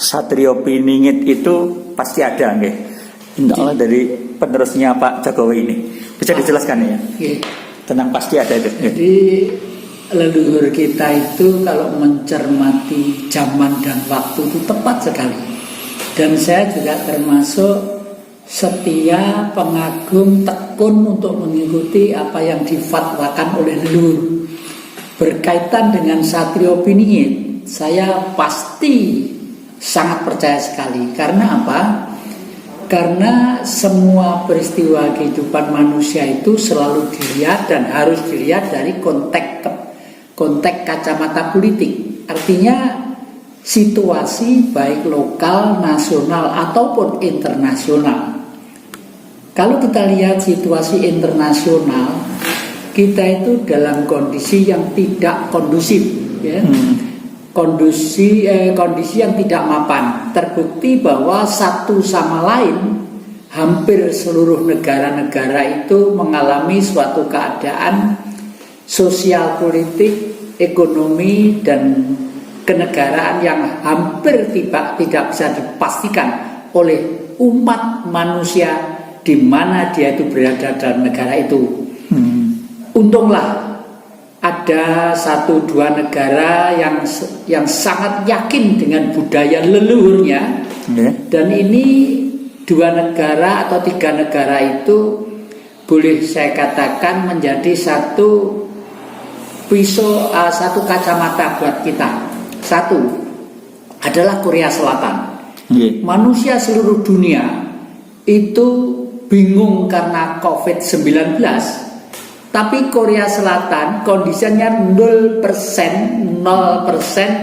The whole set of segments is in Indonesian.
Satrio Piningit itu pasti ada nggih. Insya Allah dari penerusnya Pak Jokowi ini. Bisa dijelaskan ya? Tentang pasti ada itu. Jadi leluhur kita itu kalau mencermati zaman dan waktu itu tepat sekali. Dan saya juga termasuk setia, pengagum, tekun untuk mengikuti apa yang difatwakan oleh leluhur. Berkaitan dengan Satrio Piningit, saya pasti sangat percaya sekali. Karena apa? Karena semua peristiwa kehidupan manusia itu selalu dilihat dan harus dilihat dari konteks kacamata politik. Artinya situasi baik lokal, nasional ataupun internasional. Kalau kita lihat situasi internasional, kita itu dalam kondisi yang tidak kondusif, ya. Kondisi yang tidak mapan. Terbukti bahwa satu sama lain hampir seluruh negara-negara itu mengalami suatu keadaan sosial, politik, ekonomi dan kenegaraan yang hampir tidak bisa dipastikan oleh umat manusia di mana dia itu berada dalam negara itu. Untunglah ada 1-2 negara yang sangat yakin dengan budaya leluhurnya, dan ini 2 negara atau 3 negara itu boleh saya katakan menjadi satu kacamata buat kita. Satu adalah Korea Selatan. Manusia seluruh dunia itu bingung karena COVID-19, tapi Korea Selatan kondisinya 0%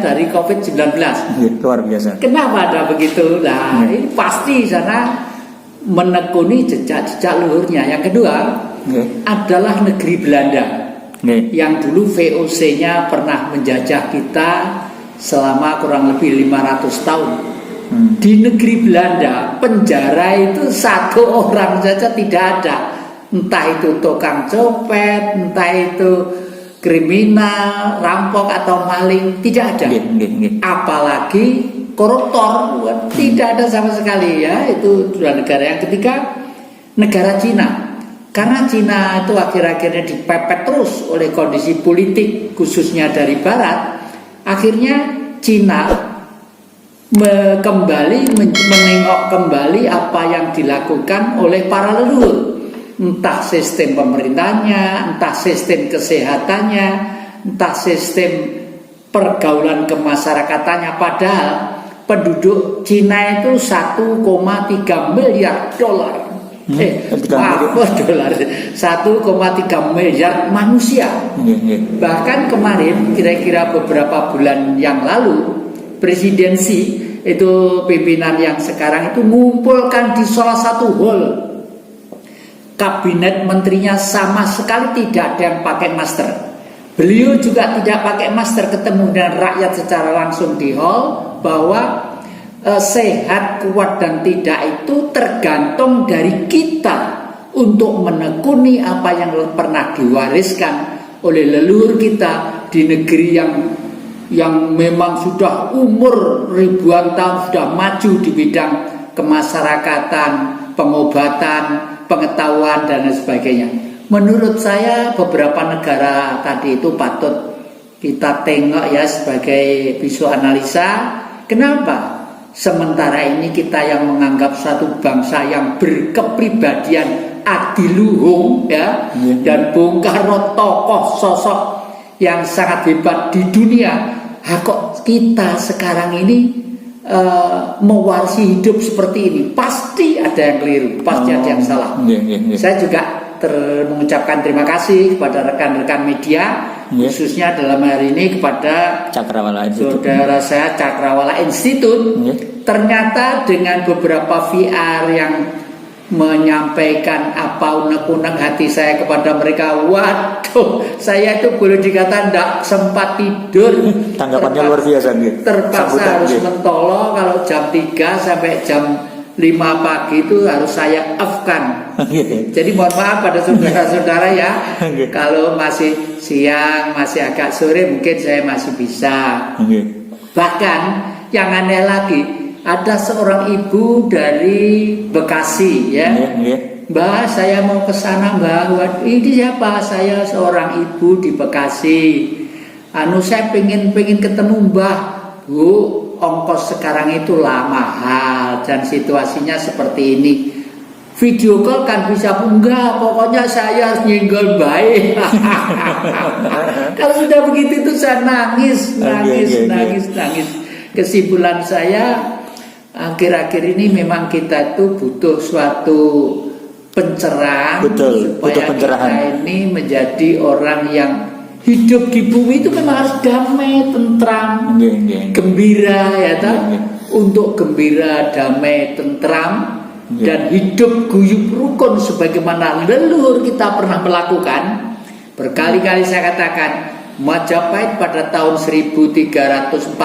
dari COVID-19. Luar biasa. Kenapa ada begitu? Nah, ini pasti sana menekuni jejak-jejak luhurnya. Yang kedua adalah negeri Belanda, yang dulu VOC-nya pernah menjajah kita selama kurang lebih 500 tahun. Di negeri Belanda, penjara itu 1 orang saja tidak ada. Entah itu tukang copet, entah itu kriminal, rampok atau maling, tidak ada. Apalagi koruptor, tidak ada sama sekali, ya. Itu 2 negara. Yang ketiga, negara Cina. Karena Cina itu akhir-akhirnya dipepet terus oleh kondisi politik, khususnya dari Barat. Akhirnya Cina menengok kembali apa yang dilakukan oleh para leluhur. Entah sistem pemerintahnya, entah sistem kesehatannya, entah sistem pergaulan kemasyarakatan. Padahal penduduk Cina itu 1,3 miliar dolar. 1,3 miliar manusia. Bahkan kemarin, kira-kira beberapa bulan yang lalu, presidensi itu pimpinan yang sekarang itu mengumpulkan di salah satu hall. Kabinet menterinya sama sekali tidak ada yang pakai masker. Beliau juga tidak pakai masker, ketemu dengan rakyat secara langsung di hall, bahwa sehat, kuat dan tidak itu tergantung dari kita untuk menekuni apa yang pernah diwariskan oleh leluhur kita di negeri yang memang sudah umur ribuan tahun, sudah maju di bidang kemasyarakatan, pengobatan, pengetahuan dan sebagainya. Menurut saya beberapa negara tadi itu patut kita tengok ya sebagai pisau analisa. Kenapa? Sementara ini kita yang menganggap satu bangsa yang berkepribadian adiluhung, ya, dan Bung Karno tokoh sosok yang sangat hebat di dunia. Kok kita sekarang ini mewarisi hidup seperti ini? Pasti ada yang keliru, pasti ada yang salah. Saya juga mengucapkan terima kasih kepada rekan-rekan media, khususnya dalam hari ini kepada Cakrawala Institute. Saudara saya Cakrawala Institute. Ternyata dengan beberapa VR yang menyampaikan apa unek-unek hati saya kepada mereka, waduh, saya itu boleh dikatakan tidak sempat tidur. Tanggapannya luar biasa gitu. Terpaksa harus mentolo kalau jam 3 sampai jam 5 pagi itu harus saya off-kan. Jadi mohon maaf pada saudara-saudara ya. Kalau masih siang, masih agak sore mungkin saya masih bisa. Bahkan yang aneh lagi, ada seorang ibu dari Bekasi ya. Mbak, saya mau ke sana, Mbak. Ini siapa? Saya seorang ibu di Bekasi. Saya pengen ketemu Mbah. Bu, ongkos sekarang itu lah mahal dan situasinya seperti ini. Video call kan bisa, enggak, pokoknya saya harus nyenggol baik. Kalau sudah begitu itu saya nangis. Kesimpulan saya, akhir-akhir ini memang kita itu butuh suatu pencerahan. Betul, supaya pencerahan. Kita ini menjadi orang yang hidup di bumi itu memang harus damai, tentram, gembira ya tak? Untuk gembira, damai, tentram dan hidup guyub rukun sebagaimana leluhur kita pernah melakukan. Berkali-kali saya katakan, Majapahit pada tahun 1341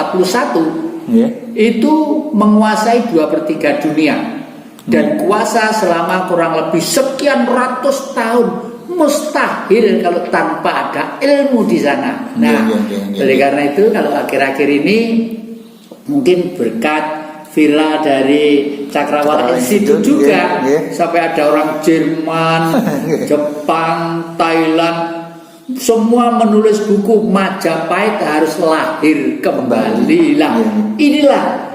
itu menguasai 2/3 dunia dan kuasa selama kurang lebih sekian ratus tahun. Mustahil kalau tanpa ada ilmu di sana. Oleh karena itu kalau akhir-akhir ini mungkin berkat villa dari Cakrawala Institute juga sampai ada orang Jerman, Jepang, Thailand semua menulis buku Majapahit harus lahir kembali lah. Inilah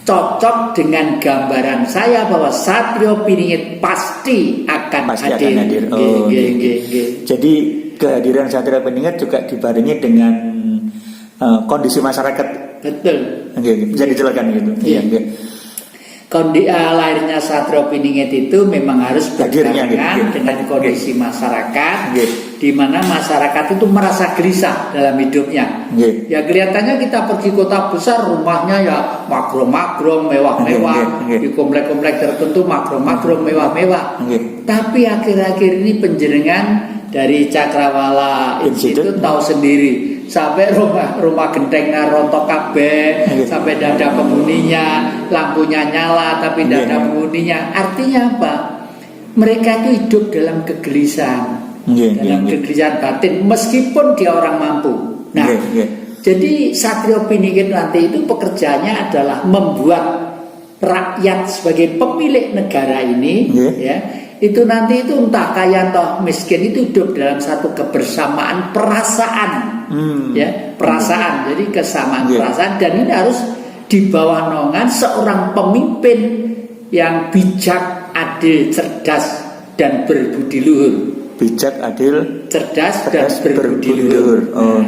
cocok dengan gambaran saya bahwa Satrio Piningit pasti akan hadir. Jadi kehadiran Satrio Piningit juga dibarengi dengan kondisi masyarakat. Betul. Bisa dijelaskan gitu. Lahirnya Satrio Piningit itu memang harus berbarengan dengan kondisi masyarakat, di mana masyarakat itu merasa gelisah dalam hidupnya. Ya kelihatannya kita pergi kota besar, rumahnya ya makro-makro, mewah-mewah, di komplek-komplek tertentu makro-makro, mewah-mewah. Tapi akhir-akhir ini penjenengan dari Cakrawala Institute tahu sendiri. Sampai rumah gentengnya rontok kabeh, sampai tidak ada penghuninya, lampunya nyala tapi tidak ada penghuninya. Artinya apa? Mereka itu hidup dalam kegelisahan, dalam kegelisahan batin meskipun dia orang mampu. Nah, jadi Satrio Piningit nanti itu pekerjaannya adalah membuat rakyat sebagai pemilik negara ini, ya. Itu nanti itu entah kaya atau miskin itu hidup dalam satu kebersamaan perasaan, ya perasaan. Jadi kesamaan perasaan dan ini harus di bawah naungan seorang pemimpin yang bijak, adil, cerdas dan berbudi luhur. Bijak, adil, cerdas dan berbudi luhur. Oh,